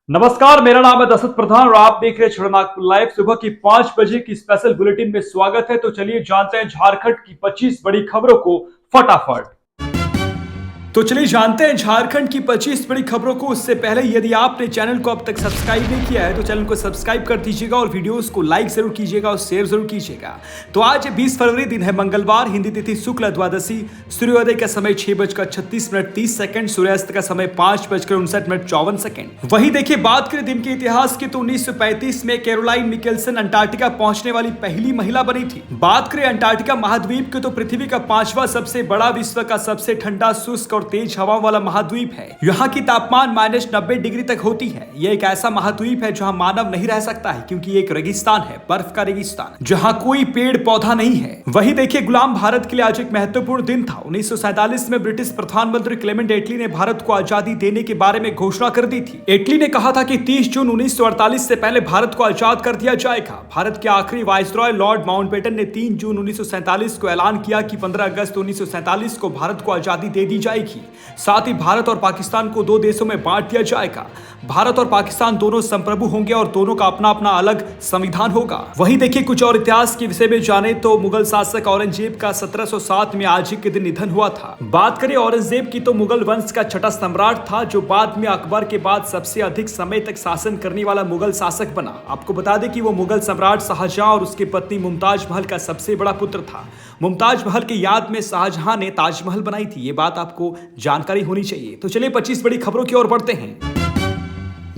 नमस्कार, मेरा नाम है दशरथ प्रधान और आप देख रहे हैं छड़नागपुर लाइव। सुबह की 5 बजे की स्पेशल बुलेटिन में स्वागत है। तो चलिए जानते हैं झारखंड की 25 बड़ी खबरों को फटाफट। झारखंड की 25 बड़ी खबरों को। उससे पहले यदि आपने चैनल को अब तक सब्सक्राइब नहीं किया है तो चैनल को सब्सक्राइब कर दीजिएगा और वीडियोस को लाइक जरूर कीजिएगा और शेयर जरूर कीजिएगा। तो आज 20 फरवरी दिन है मंगलवार, हिंदी तिथि शुक्ल द्वादशी, सूर्योदय का समय 6:36:30, सूर्यास्त का समय 5:59:54। वही देखिए, बात करें दिन के इतिहास की तो 1935 में कैरोलाइन मिकेल्सन अंटार्कटिका पहुंचने वाली पहली महिला बनी थी। बात करें अंटार्कटिका महाद्वीप की तो पृथ्वी का 5वां सबसे बड़ा, विश्व का सबसे ठंडा, शुष्क और तेज हवाओं वाला महाद्वीप है। यहाँ की तापमान -90 डिग्री तक होती है। यह एक ऐसा महाद्वीप है जहाँ मानव नहीं रह सकता है, क्योंकि ये एक रेगिस्तान है, बर्फ का रेगिस्तान, जहाँ कोई पेड़ पौधा नहीं है। वही देखिए, गुलाम भारत के लिए आज एक महत्वपूर्ण दिन था। 1947 में ब्रिटिश प्रधानमंत्री क्लेमेंट एटली ने भारत को आजादी देने के बारे में घोषणा कर दी थी। एटली ने कहा था कि 30 जून 1948 से पहले भारत को आजाद कर दिया जाएगा। भारत के आखिरी वाइसरॉय लॉर्ड माउंटबेटन ने 3 जून 1947 को ऐलान किया कि 15 अगस्त 1947 को भारत को आजादी दे दी जाएगी। साथ ही भारत और पाकिस्तान को 2 देशों में बांट दिया जाएगा। भारत और पाकिस्तान दोनों संप्रभु होंगे और दोनों का अपना अपना अलग संविधान होगा। वहीं देखिए, कुछ और इतिहास के विषय में जाने तो मुगल शासक औरंगजेब का 1707 में आज ही के दिन निधन हुआ था। बात करें औरंगजेब की तो मुगल वंश का छठा सम्राट था, जो बाद में अकबर के बाद सबसे अधिक समय तक शासन करने वाला मुगल शासक बना। आपको बता दें कि वो मुगल सम्राट शाहजहां और उसकी पत्नी मुमताज महल का सबसे बड़ा पुत्र था। मुमताज महल की याद में शाहजहां ने ताजमहल बनाई थी। ये बात आपको जानकारी होनी चाहिए। तो चलिए 25 बड़ी खबरों की ओर बढ़ते हैं।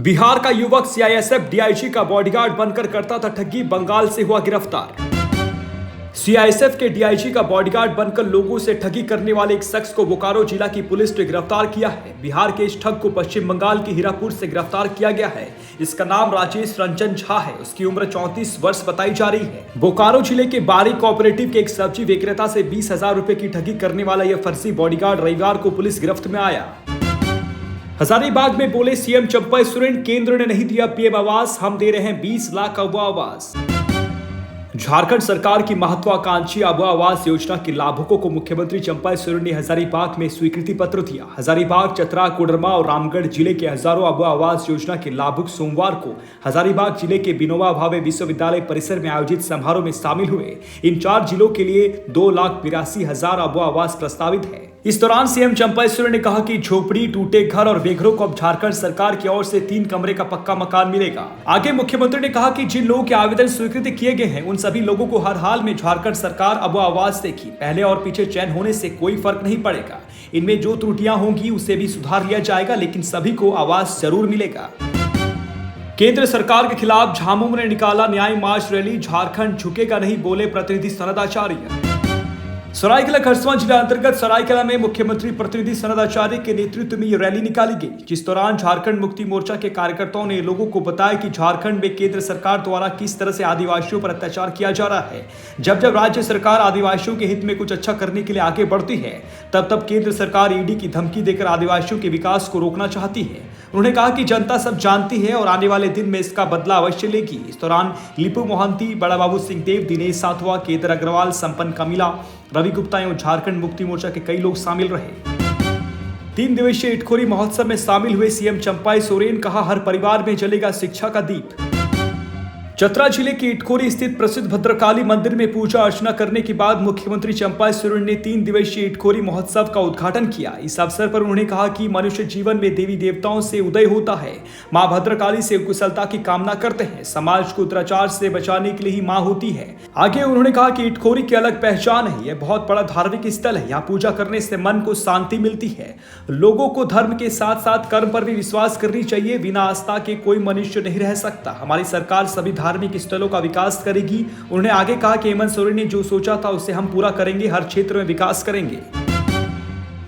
बिहार का युवक सीआईएसएफ डीआईजी का बॉडीगार्ड बनकर करता था ठगी, बंगाल से हुआ गिरफ्तार। सीआईएसएफ के डीआईजी का बॉडीगार्ड बनकर लोगों से ठगी करने वाले एक शख्स को बोकारो जिला की पुलिस ने गिरफ्तार किया है। बिहार के इस ठग को पश्चिम बंगाल के हीरापुर से गिरफ्तार किया गया है। इसका नाम राजेश रंजन झा है। उसकी उम्र 34 वर्ष बताई जा रही है। बोकारो जिले के बारी कोऑपरेटिव के एक सब्जी विक्रेता से 20,000 रुपए की ठगी करने वाला यह फर्जी बॉडीगार्ड रविवार को पुलिस गिरफ्त में आया। हजारीबाग में बोले सीएम चंपा सोरेन, केंद्र ने नहीं दिया पीएम आवास, हम दे रहे हैं 20 लाख अबुआ आवास। झारखंड सरकार की महत्वाकांक्षी अबुआ आवास योजना के लाभुकों को मुख्यमंत्री चंपा सोरेन ने हजारीबाग में स्वीकृति पत्र दिया। हजारीबाग, चतरा, कोडरमा और रामगढ़ जिले के हजारों अबुआ आवास योजना के लाभुक सोमवार को हजारीबाग जिले के विनोबा भावे विश्वविद्यालय परिसर में आयोजित समारोह में शामिल हुए। इन 4 जिलों के लिए 2,82,000 अबुआ आवास प्रस्तावित है। इस दौरान सीएम चंपा सोरेन ने कहा कि झोपड़ी, टूटे घर और बेघरों को अब झारखंड सरकार की ओर से 3 कमरे का पक्का मकान मिलेगा। आगे मुख्यमंत्री ने कहा कि जिन लोगों के आवेदन स्वीकृत किए गए हैं उन सभी लोगों को हर हाल में झारखंड सरकार अबुआ आवास देगी। पहले और पीछे चयन होने से कोई फर्क नहीं पड़ेगा। इनमें जो त्रुटियां होंगी उसे भी सुधार लिया जाएगा, लेकिन सभी को आवास जरूर मिलेगा। केंद्र सरकार के खिलाफ झामुमो ने निकाला न्याय मार्च रैली, झारखंड झुकेगा नहीं, बोले प्रतिनिधि सनद आचार्य। सरायकेला खरसावां जिला अंतर्गत सरायकेला में मुख्यमंत्री प्रतिनिधि सनद आचार्य के नेतृत्व में यह रैली निकाली गई, जिस दौरान झारखंड मुक्ति मोर्चा के कार्यकर्ताओं ने लोगों को बताया कि झारखंड में केंद्र सरकार द्वारा किस तरह से आदिवासियों पर अत्याचार किया जा रहा है। जब जब राज्य सरकार आदिवासियों के हित में कुछ अच्छा करने के लिए आगे बढ़ती है, तब तब केंद्र सरकार ईडी की धमकी देकर आदिवासियों के विकास को रोकना चाहती है। उन्होंने कहा कि जनता सब जानती है और आने वाले दिन में इसका बदला अवश्य लेगी। इस दौरान लिपू मोहंती, बड़ा बाबू सिंह देव, दिनेश साथवा, केदार अग्रवाल, संपन्न कमिला, रवि गुप्ता एवं झारखंड मुक्ति मोर्चा के कई लोग शामिल रहे। 3 दिवसीय इटखोरी महोत्सव में शामिल हुए सीएम चंपा सोरेन, कहा हर परिवार में जलेगा शिक्षा का दीप। चतरा जिले के इटखोरी स्थित प्रसिद्ध भद्रकाली मंदिर में पूजा अर्चना करने के बाद मुख्यमंत्री चंपा सोरेन ने 3 दिवसीय इटखोरी महोत्सव का उद्घाटन किया। इस अवसर पर उन्होंने कहा कि मनुष्य जीवन में देवी देवताओं से उदय होता है, मां भद्रकाली से कुशलता की कामना करते हैं, समाज को दुराचार से बचाने के लिए ही मां होती है। आगे उन्होंने कहा कि इटखोरी की अलग पहचान है, यह बहुत बड़ा धार्मिक स्थल है। यहाँ पूजा करने से मन को शांति मिलती है। लोगों को धर्म के साथ साथ कर्म पर भी विश्वास करनी चाहिए। बिना आस्था के कोई मनुष्य नहीं रह सकता। हमारी सरकार सभी धार्मिक स्थलों का विकास करेगी। उन्होंने आगे कहा कि हेमंत सोरेन ने जो सोचा था उसे हम पूरा करेंगे, हर क्षेत्र में विकास करेंगे।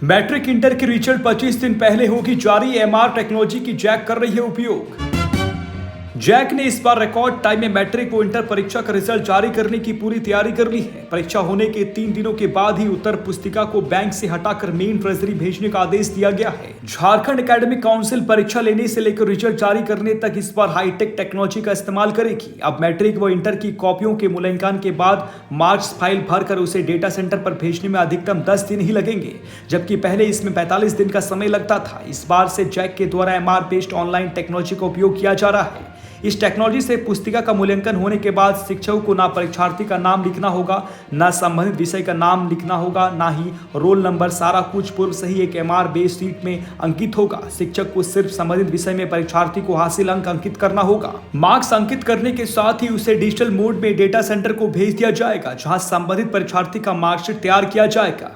मैट्रिक इंटर की रिजल्ट 25 दिन पहले होगी जारी, एमआर टेक्नोलॉजी की जैक कर रही है उपयोग। जैक ने इस बार रिकॉर्ड टाइम में मैट्रिक व इंटर परीक्षा का रिजल्ट जारी करने की पूरी तैयारी कर ली है। परीक्षा होने के 3 दिनों के बाद ही उत्तर पुस्तिका को बैंक से हटाकर मेन ट्रेजरी भेजने का आदेश दिया गया है। झारखंड एकेडमिक काउंसिल परीक्षा लेने से लेकर रिजल्ट जारी करने तक इस बार हाईटेक टेक्नोलॉजी का इस्तेमाल करेगी। अब मैट्रिक व इंटर की कॉपियों के मूल्यांकन के बाद मार्क्स फाइल भरकर उसे डेटा सेंटर पर भेजने में अधिकतम 10 दिन ही लगेंगे, जबकि पहले इसमें 45 दिन का समय लगता था। इस बार से जैक के द्वारा MR बेस्ड ऑनलाइन टेक्नोलॉजी का उपयोग किया जा रहा है। इस टेक्नोलॉजी से पुस्तिका का मूल्यांकन होने के बाद शिक्षकों को ना परीक्षार्थी का नाम लिखना होगा, ना संबंधित विषय का नाम लिखना होगा, ना ही रोल नंबर। सारा कुछ पूर्व से ही एक MR बेस्ड शीट में अंकित होगा। शिक्षक को सिर्फ संबंधित विषय में परीक्षार्थी को हासिल अंक अंकित करना होगा। मार्क्स अंकित करने के साथ ही उसे डिजिटल मोड में डेटा सेंटर को भेज दिया जाएगा, जहां संबंधित परीक्षार्थी का मार्कशीट तैयार किया जाएगा।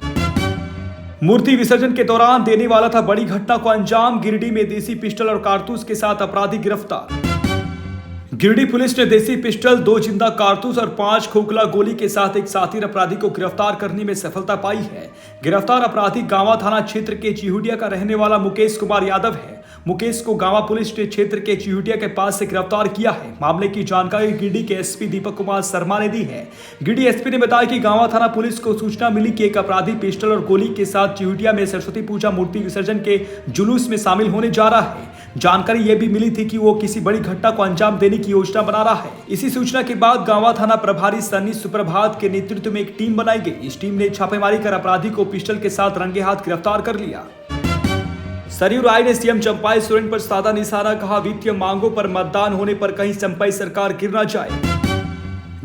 मूर्ति विसर्जन के दौरान देने वाला था बड़ी घटना को अंजाम। गिरिडीह में देसी पिस्टल और कारतूस के साथ अपराधी गिरफ्तार। गिरिडीह पुलिस ने देसी पिस्टल, 2 जिंदा कारतूस और 5 खोखला गोली के साथ एक साथी अपराधी को गिरफ्तार करने में सफलता पाई है। गिरफ्तार अपराधी गांवा थाना क्षेत्र के चिहुटिया का रहने वाला मुकेश कुमार यादव है। मुकेश को गांवा पुलिस ने क्षेत्र के चिहुटिया के पास से गिरफ्तार किया है। मामले की जानकारी गिरिडीह के एसपी दीपक कुमार शर्मा ने दी है। गिरिडीह एसपी ने बताया कि गांवा थाना पुलिस को सूचना मिली कि एक अपराधी पिस्टल और गोली के साथ चिहुटिया में सरस्वती पूजा मूर्ति विसर्जन के जुलूस में शामिल होने जा रहा है। जानकारी यह भी मिली थी कि वो किसी बड़ी घटना को अंजाम देने की योजना बना रहा है। इसी सूचना के बाद गांवा थाना प्रभारी सन्नी सुप्रभात के नेतृत्व में एक टीम बनाई गई। इस टीम ने छापेमारी कर अपराधी को पिस्टल के साथ रंगे हाथ गिरफ्तार कर लिया। सरयू राय ने सीएम चंपाई सोरेन पर साधा निशाना, कहा वित्तीय मांगों पर मतदान होने पर कहीं चंपाई सरकार गिर ना जाए।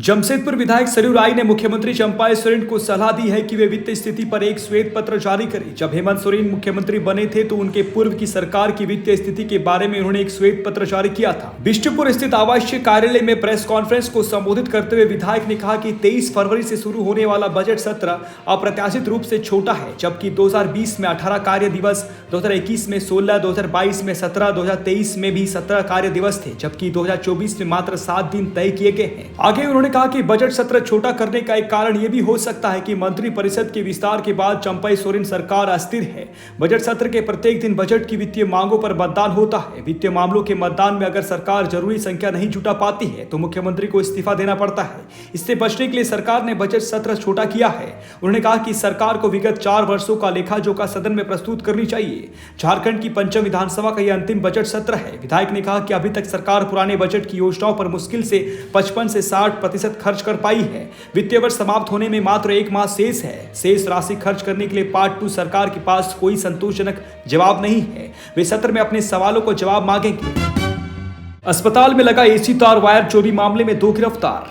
जमशेदपुर विधायक सरयू राय ने मुख्यमंत्री चंपाई सोरेन को सलाह दी है कि वे वित्तीय स्थिति पर एक श्वेत पत्र जारी करें। जब हेमंत सोरेन मुख्यमंत्री बने थे तो उनके पूर्व की सरकार की वित्तीय स्थिति के बारे में उन्होंने एक श्वेत पत्र जारी किया था। बिष्टुपुर स्थित आवासीय कार्यालय में प्रेस कॉन्फ्रेंस को संबोधित करते हुए विधायक ने कहा कि 23 फरवरी से शुरू होने वाला बजट सत्र अप्रत्याशित रूप से छोटा है, जबकि 2020 में 18 कार्य दिवस, 2021 में 16, 2022 में 17, 2023 में भी 17 कार्य दिवस थे, जबकि 2024 में मात्र 7 दिन तय किए गए हैं। आगे उन्होंने कहा कि बजट सत्र छोटा करने का एक कारण यह भी हो सकता है कि मंत्री परिषद के विस्तार के बाद चंपाई सोरेन सरकार अस्थिर है। बजट सत्र के प्रत्येक दिन बजट की वित्तीय मांगों पर मतदान होता है। वित्तीय मामलों के मतदान में अगर सरकार जरूरी संख्या नहीं जुटा पाती है तो मुख्यमंत्री को इस्तीफा देना पड़ता है। इससे बचने के लिए सरकार ने बजट सत्र छोटा किया है। उन्होंने कहा कि सरकार को विगत 4 वर्षों का लेखा जोखा सदन में प्रस्तुत करनी चाहिए। झारखंड की 5वीं विधानसभा का यह अंतिम बजट सत्र है। विधायक ने कहा कि अभी तक सरकार पुराने बजट की योजनाओं पर मुश्किल से 55 से 60% खर्च कर पाई है। वित्तीय वर्ष समाप्त होने में मात्र 1 माह शेष है। शेष राशि खर्च करने के लिए पार्ट 2 सरकार के पास कोई संतोषजनक जवाब नहीं है। वे सत्र में अपने सवालों को जवाब मांगेंगे। अस्पताल में लगा एसी तार वायर चोरी मामले में 2 गिरफ्तार।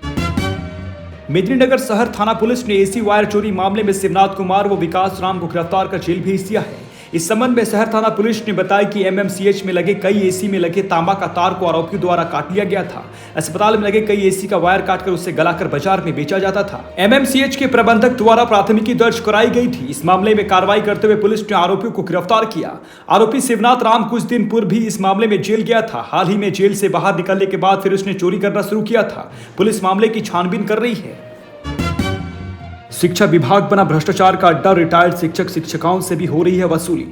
मेदिनीनगर शहर थाना पुलिस ने एसी वायर चोरी मामले में शिवनाथ कुमार व विकास राम को गिरफ्तार कर जेल भेज दिया है। इस संबंध में शहर थाना पुलिस ने बताया कि MMCH में लगे कई एसी में लगे तांबा का तार को आरोपियों द्वारा काट लिया गया था। अस्पताल में लगे कई एसी का वायर काटकर उससे गलाकर बाजार में बेचा जाता था। MMCH के प्रबंधक द्वारा प्राथमिकी दर्ज कराई गई थी। इस मामले में कार्रवाई करते हुए पुलिस ने आरोपियों को गिरफ्तार किया। आरोपी शिवनाथ राम कुछ दिन पूर्व भी इस मामले में जेल गया था। हाल ही में जेल से बाहर निकलने के बाद फिर उसने चोरी करना शुरू किया था। पुलिस मामले की छानबीन कर रही है। शिक्षा विभाग बना भ्रष्टाचार का अड्डा, रिटायर्ड शिक्षक शिक्षिकाओं से भी हो रही है वसूली।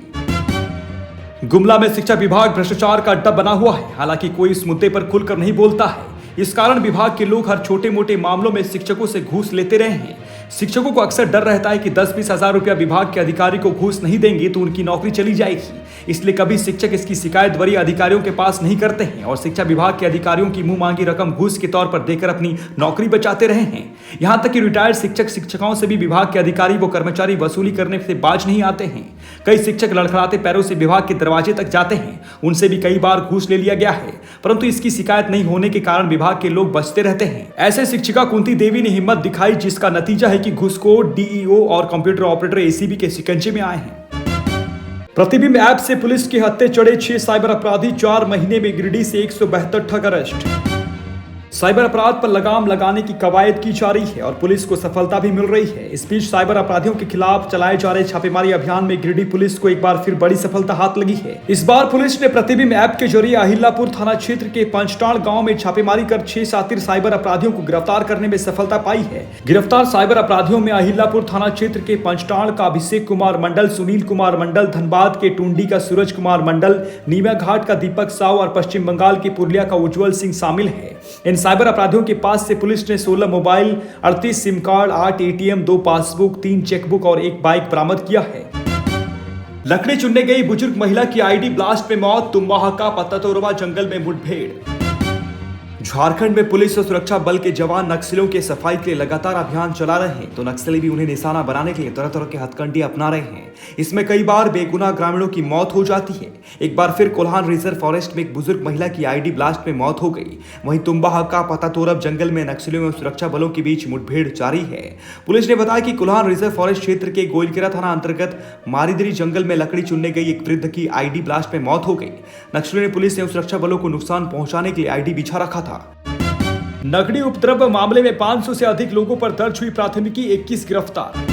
गुमला में शिक्षा विभाग भ्रष्टाचार का अड्डा बना हुआ है। हालांकि कोई इस मुद्दे पर खुलकर नहीं बोलता है। इस कारण विभाग के लोग हर छोटे मोटे मामलों में शिक्षकों से घूस लेते रहे हैं। शिक्षकों को अक्सर डर रहता है कि 10-20 हजार रुपया विभाग के अधिकारी को घूस नहीं देंगे तो उनकी नौकरी चली जाएगी। इसलिए कभी शिक्षक इसकी शिकायत वरीय अधिकारियों के पास नहीं करते हैं और शिक्षा विभाग के अधिकारियों की मुंह मांगी रकम घूस के तौर पर देकर अपनी नौकरी बचाते रहे हैं। यहां तक कि रिटायर्ड शिक्षक शिक्षिकाओं से भी विभाग के अधिकारी व कर्मचारी वसूली करने से बाज नहीं आते हैं। कई शिक्षक लड़खड़ाते पैरों से विभाग के दरवाजे तक जाते हैं। उनसे भी कई बार घूस ले लिया गया है, परंतु इसकी शिकायत नहीं होने के कारण विभाग के लोग बचते रहते हैं। ऐसे शिक्षिका कुंती देवी ने हिम्मत दिखाई, जिसका नतीजा है कि घूसखोर DEO और कंप्यूटर ऑपरेटर ACB के शिकंजे में आए हैं। प्रतिबिंब ऐप से पुलिस के हत्थे चढ़े 6 साइबर अपराधी, 4 महीने में गिरिडीह से 172 ठग अरेस्ट। साइबर अपराध पर लगाम लगाने की कवायद की जा रही है और पुलिस को सफलता भी मिल रही है। इस बीच साइबर अपराधियों के खिलाफ चलाए जा रहे छापेमारी अभियान में गिरिडीह पुलिस को एक बार फिर बड़ी सफलता हाथ लगी है। इस बार पुलिस ने प्रतिबिंब ऐप के जरिए अहिल्यापुर थाना क्षेत्र के पंचटाड़ गांव में छापेमारी कर 6 शातिर साइबर अपराधियों को गिरफ्तार करने में सफलता पाई है। गिरफ्तार साइबर अपराधियों में अहिल्यापुर थाना क्षेत्र के पंचटाड़ का अभिषेक कुमार मंडल, सुनील कुमार मंडल, धनबाद के टुंडी का सूरज कुमार मंडल, नीमा घाट का दीपक साव और पश्चिम बंगाल के पुरलिया का उज्जवल सिंह शामिल है। इन साइबर अपराधियों के पास से पुलिस ने 16 mobile, 38 SIM card, 8 ATM, 2 passbook, 3 chequebook और 1 बाइक बरामद किया है। लकड़ी चुनने गई बुजुर्ग महिला की आईडी ब्लास्ट में मौत, तुम्बाहा का पत्तातोरवा जंगल में मुठभेड़। झारखंड में पुलिस और सुरक्षा बल के जवान नक्सलियों के सफाई के लिए लगातार अभियान चला रहे हैं, तो नक्सली भी उन्हें निशाना बनाने के लिए तरह तरह के हथकंडे अपना रहे हैं। इसमें कई बार बेगुनाह ग्रामीणों की मौत हो जाती है। एक बार फिर कोल्हान रिजर्व फॉरेस्ट में एक बुजुर्ग महिला की आईडी ब्लास्ट में मौत हो गई। वहीं तुम्बाहा का पत्तातोरव जंगल में नक्सलियों और सुरक्षा बलों के बीच मुठभेड़ जारी है। पुलिस ने बताया कि कोल्हान रिजर्व फॉरेस्ट क्षेत्र के गोइलकेरा थाना अंतर्गत मारिदरी जंगल में लकड़ी चुनने गई एक वृद्ध की आईडी ब्लास्ट में मौत हो गई। नक्सलियों ने पुलिस और सुरक्षा बलों को नुकसान पहुंचाने के लिए आईडी बिछा रखा था। नगड़ी उपद्रव मामले में 500 से अधिक लोगों पर दर्ज हुई प्राथमिकी, 21 गिरफ्तार।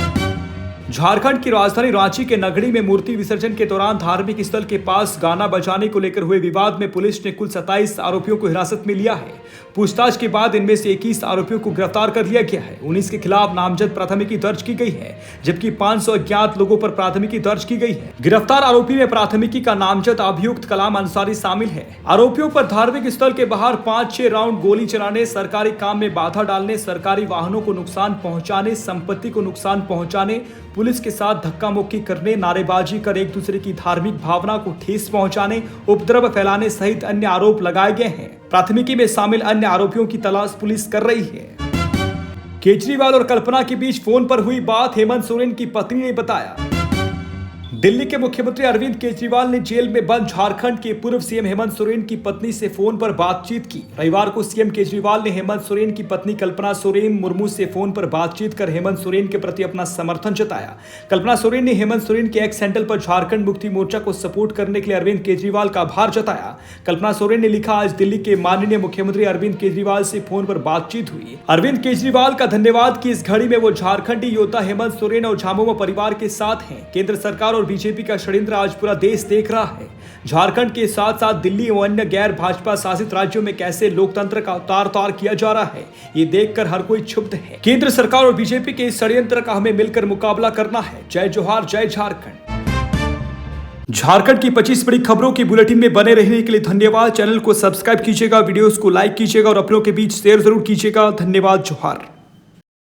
झारखंड की राजधानी रांची के नगड़ी में मूर्ति विसर्जन के दौरान धार्मिक स्थल के पास गाना बजाने को लेकर हुए विवाद में पुलिस ने कुल 27 आरोपियों को हिरासत में लिया है। पूछताछ के बाद इनमें से 21 आरोपियों को गिरफ्तार कर लिया गया है। 19 के खिलाफ नामजद प्राथमिकी दर्ज की गई है, जबकि 500 अज्ञात लोगों पर प्राथमिकी दर्ज की गई है। गिरफ्तार आरोपी में प्राथमिकी का नामजद अभियुक्त कलाम अंसारी शामिल है। आरोपियों पर धार्मिक स्थल के बाहर 5-6 राउंड गोली चलाने, सरकारी काम में बाधा डालने, सरकारी वाहनों को नुकसान पहुंचाने, संपत्ति को नुकसान पहुंचाने, पुलिस के साथ धक्का मुक्की करने, नारेबाजी कर एक दूसरे की धार्मिक भावना को ठेस पहुंचाने, उपद्रव फैलाने सहित अन्य आरोप लगाए गए हैं। प्राथमिकी में शामिल अन्य आरोपियों की तलाश पुलिस कर रही है। केजरीवाल और कल्पना के बीच फोन पर हुई बात, हेमंत सोरेन की पत्नी ने बताया। दिल्ली के मुख्यमंत्री अरविंद केजरीवाल ने जेल में बंद झारखंड के पूर्व सीएम हेमंत सोरेन की पत्नी से फोन पर बातचीत की। रविवार को सीएम केजरीवाल ने हेमंत सोरेन की पत्नी कल्पना सोरेन मुर्मू से फोन पर बातचीत कर हेमंत सोरेन के प्रति अपना समर्थन जताया। कल्पना सोरेन ने हेमंत सोरेन के एक्स हैंडल पर झारखंड मुक्ति मोर्चा को सपोर्ट करने के लिए अरविंद केजरीवाल का आभार जताया। कल्पना सोरेन ने लिखा, आज दिल्ली के माननीय मुख्यमंत्री अरविंद केजरीवाल से फोन पर बातचीत हुई। अरविंद केजरीवाल का धन्यवाद कि इस घड़ी में वो झारखंडी योद्धा हेमंत सोरेन और झामुमो परिवार के साथ हैं। केंद्र सरकार और बीजेपी का षड्यंत्र आज पूरा देश देख रहा है। झारखंड के साथ साथ दिल्ली और अन्य गैर भाजपा शासित राज्यों में कैसे लोकतंत्र का उतार किया जा रहा है, ये देखकर हर कोई क्षुब्ध है। केंद्र सरकार और बीजेपी के इस षड्यंत्र का हमें मिलकर मुकाबला करना है। जय जोहार, जय झारखंड। झारखंड की 25 बड़ी खबरों की बुलेटिन में बने रहने के लिए धन्यवाद। चैनल को सब्सक्राइब कीजिएगा, वीडियोस को लाइक कीजिएगा और अपनों के बीच शेयर जरूर कीजिएगा। धन्यवाद, जोहार।